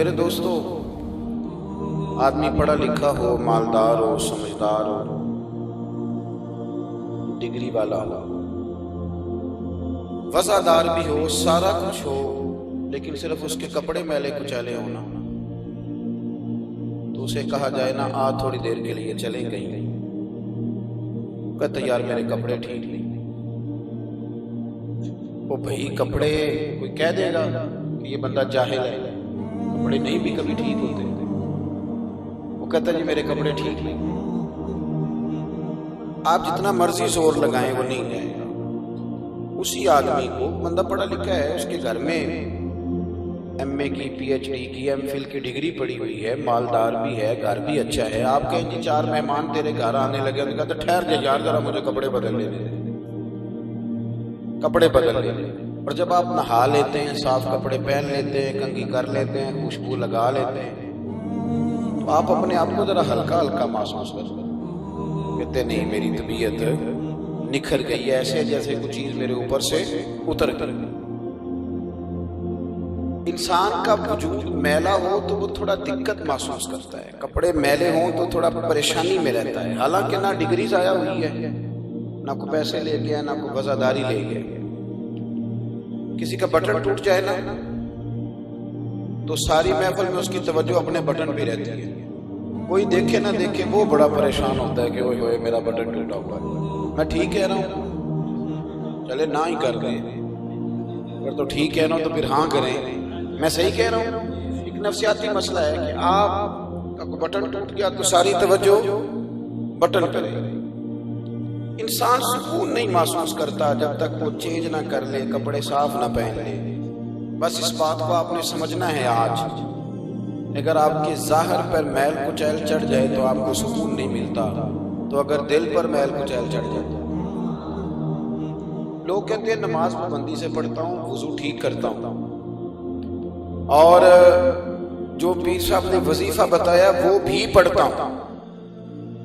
میرے دوستو، آدمی پڑھا لکھا ہو، مالدار ہو، سمجھدار ہو، ڈگری والا ہو، وفادار بھی ہو، سارا کچھ ہو، لیکن صرف اس کے کپڑے میلے کچیلے ہونا، تو اسے کہا جائے نا آ تھوڑی دیر کے لیے چلیں کہیں، کہتا یار میرے کپڑے ٹھیک نہیں۔ وہ بھئی کپڑے کوئی کہہ دے گا کہ یہ بندہ جاہل ہے، کپڑے نہیں بھی کبھی ٹھیک ہوتے۔ وہ کہتا جی میرے کپڑے ٹھیک نہیں۔ آپ جتنا مرضی زور لگائیں وہ نہیں جائے گا۔ اسی آدمی کو، بندہ پڑھا لکھا ہے، اس کے گھر میں ایم اے کی، پی ایچ ڈی کی، ایم فل کی ڈگری پڑی ہوئی ہے، مالدار بھی ہے، گھر بھی اچھا ہے۔ آپ کہیں جی 4 مہمان تیرے گھر آنے لگے، انہوں نے کہا ٹھہر جا یار ذرا مجھے کپڑے بدل لے دے، کپڑے بدل لے دے۔ اور جب آپ نہا لیتے ہیں، صاف کپڑے پہن لیتے ہیں، کنگھی کر لیتے ہیں، خوشبو لگا لیتے ہیں، تو آپ اپنے آپ کو ذرا ہلکا ہلکا محسوس کرتے ہیں، کہتے نہیں میری طبیعت نکھر گئی، ایسے جیسے کچھ چیز میرے اوپر سے اتر گئی۔ انسان کا وجود میلا ہو تو وہ تھوڑا دقت محسوس کرتا ہے، کپڑے میلے ہوں تو تھوڑا پریشانی میں رہتا ہے، حالانکہ نہ ڈگری ضائع ہوئی ہے، نہ کوئی پیسے لے گیا، نہ کوئی وفاداری لے گیا۔ کسی کا بٹن ٹوٹ جائے نا تو ساری محفل میں اس کی توجہ اپنے بٹن پہ رہتی ہے، کوئی دیکھے نہ دیکھے وہ بڑا پریشان ہوتا ہے کہ اوئے ہوئے میرا بٹن ٹوٹا ہوا ہے۔ میں ٹھیک کہہ رہا ہوں؟ چلے نہ ہی کر دیں، اگر تو ٹھیک کہہ رہا ہوں تو پھر ہاں کریں، میں صحیح کہہ رہا ہوں۔ ایک نفسیاتی مسئلہ ہے کہ آپ کا بٹن ٹوٹ گیا تو ساری توجہ بٹن پہ رہے۔ انسان سکون نہیں محسوس کرتا جب تک وہ چینج نہ کر لے، کپڑے صاف نہ پہن لے۔ بس اس بات کو آپ نے سمجھنا ہے آج، اگر آپ کے ظاہر پر میل کچیل چڑھ جائے تو آپ کو سکون نہیں ملتا، تو اگر دل پر میل کچیل چڑھ جائے۔ لوگ کہتے ہیں نماز پابندی سے پڑھتا ہوں، وضو ٹھیک کرتا ہوں، اور جو پیر صاحب نے وظیفہ بتایا وہ بھی پڑھتا ہوں،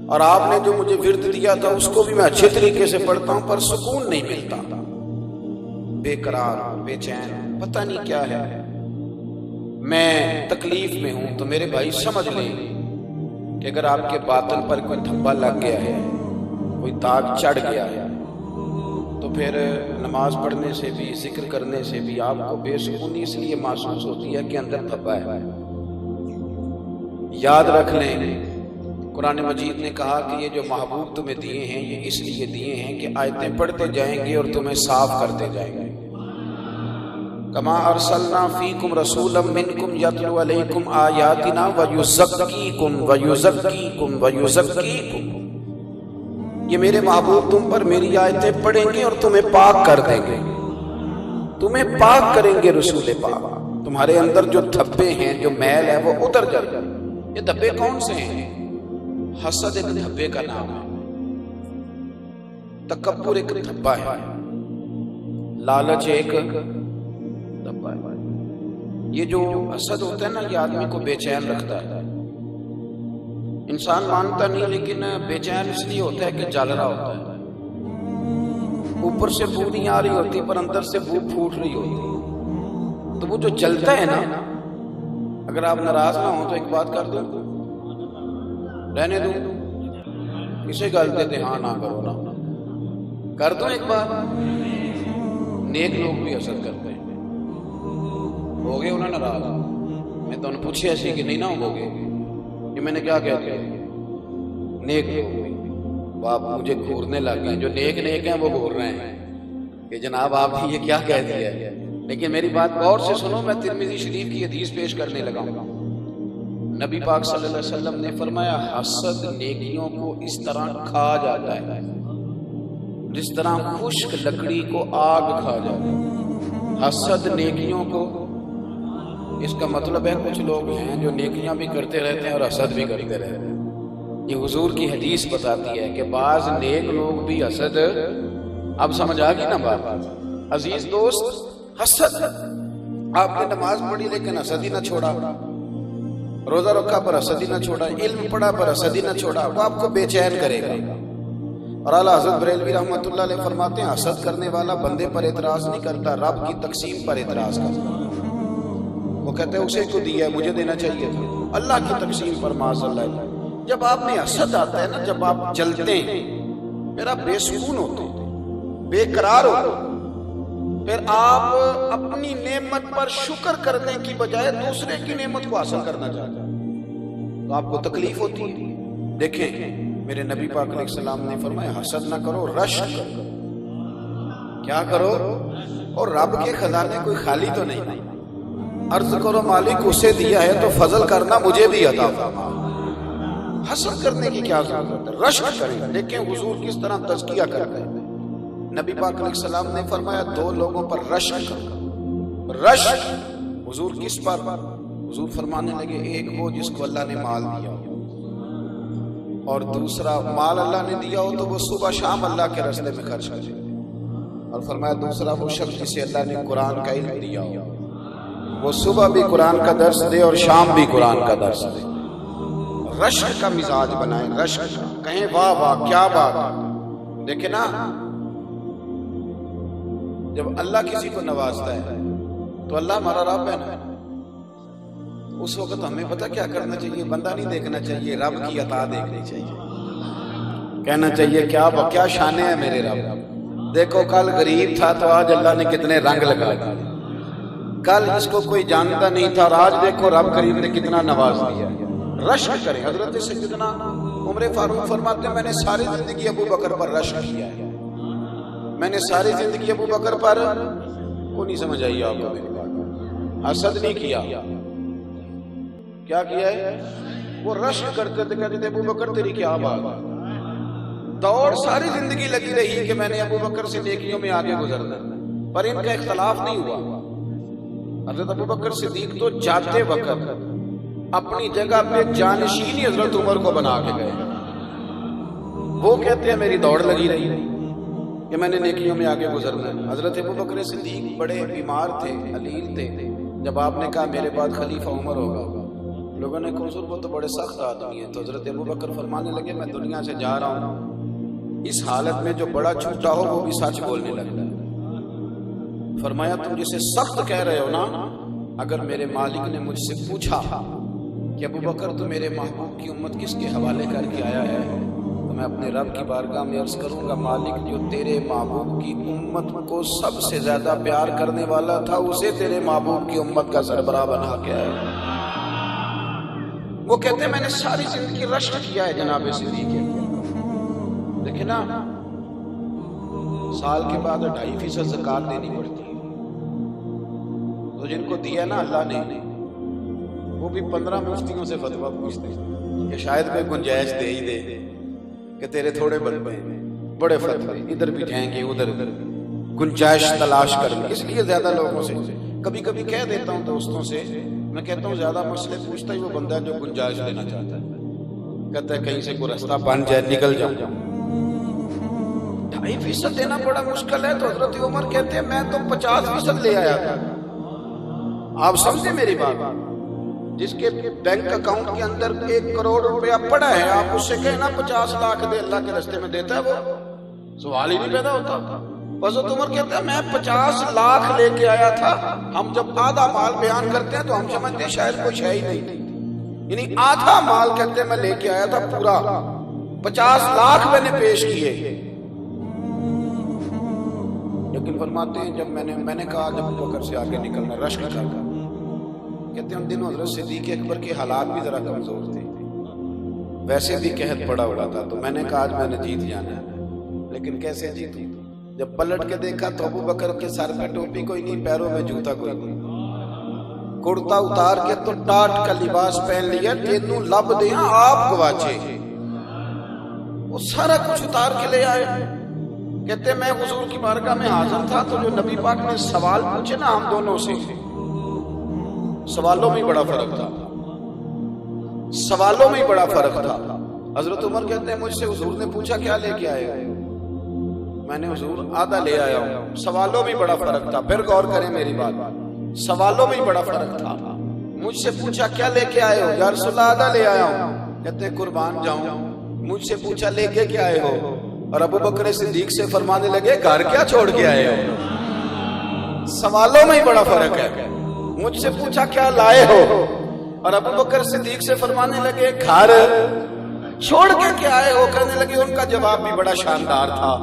اور آپ نے جو مجھے ورد دیا تھا اس کو بھی میں اچھے طریقے سے پڑھتا ہوں، پر سکون نہیں ملتا، بے قرار، بے چین، پتہ نہیں کیا ہے، میں تکلیف میں ہوں۔ تو میرے بھائی سمجھ لیں کہ اگر آپ کے باطن پر کوئی دھبا لگ گیا ہے، کوئی داغ چڑھ گیا ہے، تو پھر نماز پڑھنے سے بھی، ذکر کرنے سے بھی آپ کو بے سکونی اس لیے محسوس ہوتی ہے کہ اندر دھبا ہے۔ یاد رکھ لیں، قرآن مجید نے کہا کہ یہ جو محبوب تمہیں دیے ہیں یہ اس لیے دیے ہیں کہ آیتیں پڑھتے جائیں گے اور تمہیں صاف کرتے جائیں گے۔ کما ارسلنا فیکم رسولا منکم یتلو علیکم آیاتنا ویزکیکم ویزکیکم ویزکیکم۔ یہ میرے محبوب تم پر میری آیتیں پڑھیں گے اور تمہیں پاک کر دیں گے، تمہیں پاک کریں گے رسول پاک۔ تمہارے اندر جو دھبے ہیں، جو میل ہے، وہ اتر جائے گا۔ یہ دھبے کون سے ہیں؟ حسد ایک دھبے کا نام ہے، تکبر ایک دھبا ہے، لالچ ایک دھبا ہے۔ یہ جو حسد ہوتا ہے نا، یہ آدمی کو بے چین رکھتا ہے۔ انسان مانتا نہیں لیکن بے چین اس لیے ہوتا ہے کہ جل رہا ہوتا ہے، اوپر سے بو نہیں آ رہی ہوتی پر اندر سے بو پھوٹ رہی ہوتی، تو وہ جو جلتا ہے نا، اگر آپ ناراض نہ ہوں تو ایک بات کر دوں، رہنے دوں، کسے گالتے تھے ہاں نہ کرو نا، کر دوں ایک بات۔ نیک لوگ بھی حسد کرتے ہیں، ہو گئے انہیں ناراض، میں تو انہیں پوچھے ایسی کہ نہیں نہ ہو گئے، یہ میں نے کیا کہہ دیا، نیک لوگ بھی باپ مجھے گھورنے لگ گئے، جو نیک نیک ہیں وہ گھور رہے ہیں کہ جناب آپ نے یہ کیا کہہ دیا ہے۔ لیکن میری بات غور سے سنو، میں ترمذی شریف کی حدیث پیش کرنے لگا ہوں۔ نبی پاک صلی اللہ علیہ وسلم نے فرمایا حسد نیکیوں کو اس طرح کھا جاتا ہے جس طرح خشک لکڑی کو آگ کھا جاتا ہے۔ حسد نیکیوں کو، اس کا مطلب ہے کچھ لوگ ہیں جو نیکیاں بھی کرتے رہتے ہیں اور حسد بھی کرتے رہتے ہیں۔ یہ حضور کی حدیث بتاتی ہے کہ بعض نیک لوگ بھی حسد، اب سمجھ آ گئی نا بات؟ عزیز دوست، حسد، آپ نے نماز پڑھی لیکن حسد ہی نہ چھوڑا، روزہ رکھا پر حسد ہی نہ چھوڑا، علم پڑھا پر حسد ہی نہ چھوڑا، وہ آپ کو بے چین کرے گا۔ اور اعلیٰ حضرت بریلوی رحمۃ اللہ علیہ فرماتے ہیں حسد کرنے والا بندے پر اعتراض نہیں کرتا، رب کی تقسیم پر اعتراض کرتا۔ وہ کہتے ہیں اسے کو دیا ہے مجھے دینا چاہیے تھا. اللہ کی تقسیم پر معاذ اللہ. جب آپ میں حسد آتا ہے نا, جب آپ جلتے ہیں پھر آپ بے سکون ہوتے ہیں, بے قرار ہوتے ہیں, پھر آپ اپنی نعمت پر شکر کرنے کی بجائے دوسرے کی نعمت کو حاصل کرنا چاہتے ہیں, تو آپ کو تکلیف ہوتی ہے. دیکھیں میرے نبی پاک علیہ السلام نے فرمایا حسد نہ کرو, رشک کرو. کیا کرو؟ اور رب کے خزانے کوئی خالی تو نہیں. عرض کرو مالک اسے دیا ہے تو فضل کرنا مجھے بھی عطا فرما. حسد کرنے کی کیا ضرورت ہے؟ رشک کریں. دیکھیں حضور کس طرح تزکیہ کرتے ہیں. نبی پاک علیہ السلام نے فرمایا دو لوگوں پر رشک کرو. رشک حضور کس پر؟ حضور فرمانے لگے ایک وہ جس کو اللہ نے مال دیا ہو, اور دوسرا مال اللہ نے دیا ہو تو وہ صبح شام اللہ کے راستے میں خرچ کرے, اور فرمایا دوسرا وہ شخص جسے اللہ نے قرآن کا علم دیا ہو, وہ صبح بھی قرآن کا درس دے اور شام بھی قرآن کا درس دے. رشک کا مزاج بنائیں, رشک کا کہیں واہ واہ کیا بات. دیکھیں نا جب اللہ کسی کو نوازتا ہے تو اللہ ہمارا رب ہے نا, اس وقت ہمیں پتہ کیا کرنا چاہیے؟ بندہ نہیں دیکھنا چاہیے, رب کی عطا دیکھنی چاہیے. کہنا چاہیے کیا شان ہے میرے رب. دیکھو کل غریب تھا تو آج اللہ نے کتنے رنگ لگا دیے. کل اس کو کوئی جانتا نہیں تھا اور آج دیکھو رب کریم نے کتنا نواز دیا. رشک کریں. حضرت سیدنا عمر فاروق فرماتے ہیں میں نے ساری زندگی ابو بکر پر رشک کیا ہے. میں نے ساری زندگی ابو بکر پر, وہ نہیں سمجھ آئی آپ کو میری بات, حسد نہیں کیا. کیا کیا ہے؟ وہ رشک کرتے تھے, کہتے تھے ابو بکر تیری کیا بات. دوڑ ساری زندگی لگی رہی کہ میں نے ابو بکر سے نیکیوں میں آگے گزرنا, پر ان کا اختلاف نہیں ہوا. حضرت ابو بکر صدیق تو جاتے وقت اپنی جگہ پہ جانشینی حضرت عمر کو بنا کے گئے. وہ کہتے ہیں میری دوڑ لگی رہی کہ میں نے نیکیوں میں آگے گزرنا ہے. حضرت ابو بکر صدیق بڑے بیمار تھے, علیل تھے. جب آپ نے کہا میرے بعد خلیفہ عمر ہوگا, لوگوں نے کہا حضور وہ تو بڑے سخت آدمی ہیں. تو حضرت ابو بکر فرمانے لگے میں دنیا سے جا رہا ہوں, اس حالت میں جو بڑا چھوٹا ہو وہ بھی سچ بولنے لگتا ہے. فرمایا تم جسے سخت کہہ رہے ہو نا, اگر میرے مالک نے مجھ سے پوچھا کہ ابو بکر تو میرے محبوب کی امت کس کے حوالے کر کے آیا ہے, تو میں اپنے رب کی بارگاہ میں عرض کروں گا مالک جو تیرے محبوب کی امت کو سب سے زیادہ پیار کرنے والا تھا اسے تیرے محبوب کی امت کا سربراہ بنا کے آیا. وہ کہتے ہیں میں نے ساری زندگی رشک کیا ہے جناب صدیق. دیکھیں نا سال کے بعد 2.5% زکوٰۃ دینی پڑتی ہے. تو جن کو دیا نا اللہ نے, وہ بھی 15 مفتیوں سے فتویٰ پوچھتے ہیں کہ شاید کوئی گنجائش دے ہی دے کہ تیرے تھوڑے بندے بڑے فتوے ادھر بھی جائیں گے ادھر گنجائش تلاش کر لیں. اس لیے زیادہ لوگوں سے کبھی کبھی کہہ دیتا ہوں دوستوں سے, میں کہتا ہوں زیادہ مسئلے پوچھتا ہی وہ بندہ جو گنجائش لینا چاہتا ہے. کہتا ہے کہیں سے کوئی رستہ بن جائے نکل جاؤں. 2.5% دینا بڑا مشکل ہے. تو حضرت عمر کہتے ہیں میں تو 50% لے آیا تھا. آپ سمجھے میری بات, جس کے بینک اکاؤنٹ کے اندر 1 کروڑ روپیہ پڑا ہے, آپ اس سے کہنا 50 لاکھ دے, اللہ کے راستے میں دیتا ہے, وہ سوال ہی نہیں پیدا ہوتا. حضرت عمر کہتا ہے میں 50 لاکھ لے کے آیا تھا. ہم جب آدھا مال بیان کرتے ہیں تو ہم سمجھتے ہیں شاید کوئی شے ہی نہیں, یعنی آدھا مال کہتے ہیں میں لے کے آیا تھا, پورا 50 لاکھ میں نے پیش کیے. لیکن فرماتے ہیں جب میں نے کہا جب ابو بکر سے آگے نکلنا رشک کر, کہتے ہیں ان دنوں حضرت صدیق اکبر کے حالات بھی ذرا کمزور تھے, ویسے بھی قحط پڑا ہوا تھا. تو میں نے کہا آج میں نے جیت جانا ہے. لیکن کیسے جیتوں؟ جب پلٹ کے دیکھا تو ابو بکر کے سر پہ ٹوپی کوئی نہیں, پیروں میں جوتا کوئی نہیں, کرتا اتار کے تو ٹاٹ کا لباس پہن لیا, تینوں لب دیاں آپ گواچے. وہ سارا کچھ اتار کے لے آئے. کہتے میں حضور کی بارگاہ میں حاضر تھا تو جو نبی پاک نے سوال پوچھے نا ہم دونوں سے, سوالوں میں بڑا فرق تھا, سوالوں میں بڑا فرق تھا. حضرت عمر کہتے ہیں مجھ سے حضور نے پوچھا کیا لے کے آئے, میں نے حضور آدھا لے آیا ہوں. سوالوں میں بڑا فرق تھا. پھر غور کریں میری بات, سوالوں میں بڑا فرق تھا. مجھ سے پوچھا کیا لے کے آئے ہو, یا رسول اللہ آدھا لے آیا ہوں. کہتے ہیں قربان جاؤں. مجھ سے پوچھا لے کے کیا آئے ہو, اور ابو بکر صدیق سے فرمانے لگے گھر کیا چھوڑ کے آئے ہو. سوالوں میں ہی بڑا فرق ہے. مجھ سے پوچھا کیا لائے ہو، اور ابو بکر صدیق سے فرمانے لگے گھر چھوڑ کے کیا آئے ہو؟ کہنے لگے ان کا جواب بھی بڑا شاندار تھا،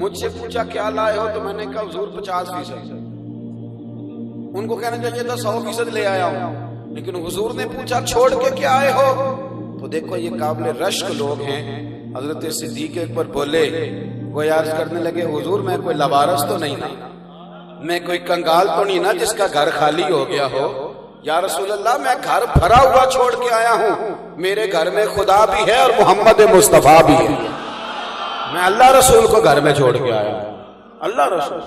مجھ سے پوچھا کیا لائے ہو تو میں نے کہا حضور 50%، ان کو کہنا چاہیے تھا 100% لے آیا ہوں، لیکن حضور نے پوچھا چھوڑ کے کیا آئے ہو؟ تو دیکھو یہ قابل رشک لوگ ہیں۔ حضرت صدیق اکبر بولے، وہ عرض کرنے لگے حضور میں کوئی لوارث تو نہیں نا، میں کوئی کنگال تو نہیں نا جس کا گھر خالی ہو گیا ہو؟ یا رسول اللہ میں گھر بھرا ہوا چھوڑ کے آیا ہوں، میرے گھر میں خدا بھی ہے اور محمد مصطفیٰ بھی ہے، میں اللہ رسول کو گھر میں چھوڑ کے آیا ہوں۔ اللہ رسول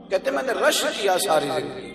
کہتے میں نے رشک کیا ساری زندگی،